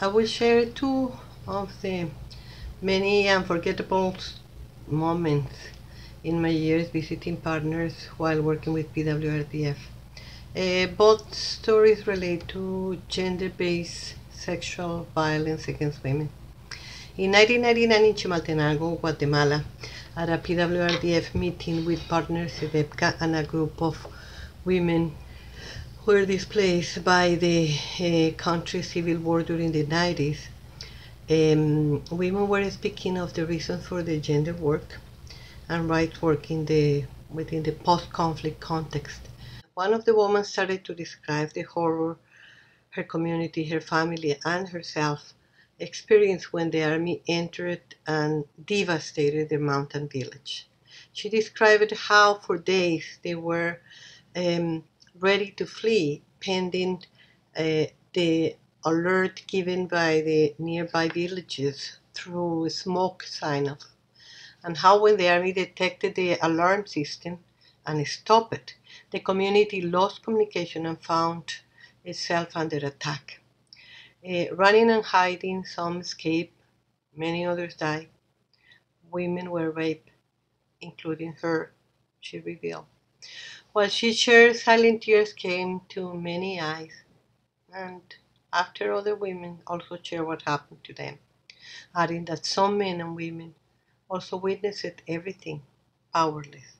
I will share two of the many unforgettable moments in my years visiting partners while working with PWRDF. Both stories relate to gender-based sexual violence against women. In 1999 in Chimaltenango, Guatemala, at a PWRDF meeting with partners Sebepka and a group of women were displaced by the country's civil war during the 90s. Women were speaking of the reasons for the gender work and rights work within the post-conflict context. One of the women started to describe the horror her community, her family, and herself experienced when the army entered and devastated their mountain village. She described how for days they were um, ready to flee, pending the alert given by the nearby villages through a smoke signal, and how when the army detected the alarm system and stopped it, the community lost communication and found itself under attack. Running and hiding, some escaped, many others died. Women were raped, including her, she revealed. While she shared, silent tears came to many eyes, and after other women also shared what happened to them, adding that some men and women also witnessed everything, powerless.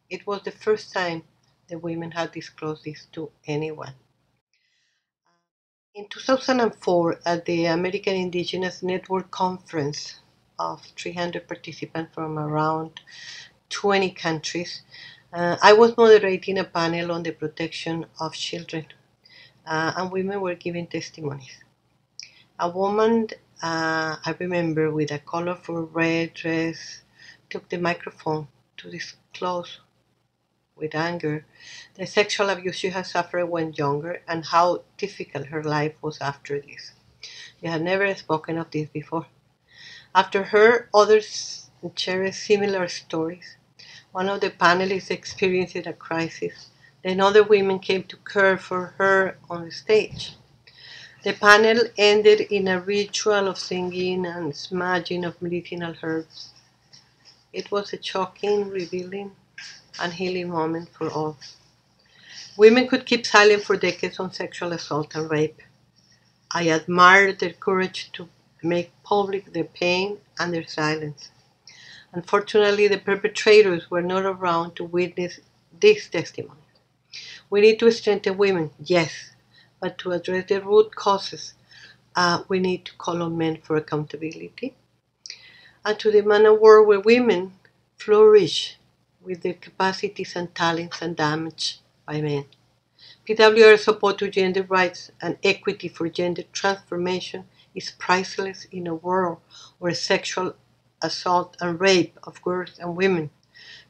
It was the first time the women had disclosed this to anyone. In 2004, at the American Indigenous Network Conference of 300 participants from around 20 countries, I was moderating a panel on the protection of children, and women were giving testimonies. A woman, I remember, with a colorful red dress, took the microphone to disclose with anger the sexual abuse she had suffered when younger and how difficult her life was after this. She had never spoken of this before. After her, others shared similar stories. One of the panelists experienced a crisis. Then other women came to care for her on the stage. The panel ended in a ritual of singing and smudging of medicinal herbs. It was a shocking, revealing, and healing moment for all. Women could keep silent for decades on sexual assault and rape. I admired their courage to make public their pain and their silence. Unfortunately, the perpetrators were not around to witness this testimony. We need to strengthen women, yes, but to address the root causes, we need to call on men for accountability and to demand a world where women flourish with their capacities and talents undamaged by men. PWR support to gender rights and equity for gender transformation is priceless in a world where sexual assault and rape of girls and women,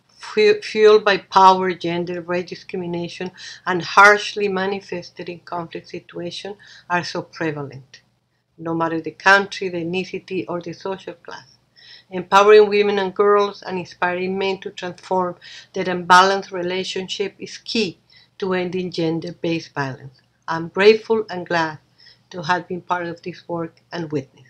fueled by power, gender, race discrimination, and harshly manifested in conflict situations, are so prevalent, no matter the country, the ethnicity, or the social class. Empowering women and girls and inspiring men to transform their imbalanced relationship is key to ending gender-based violence. I'm grateful and glad to have been part of this work and witness.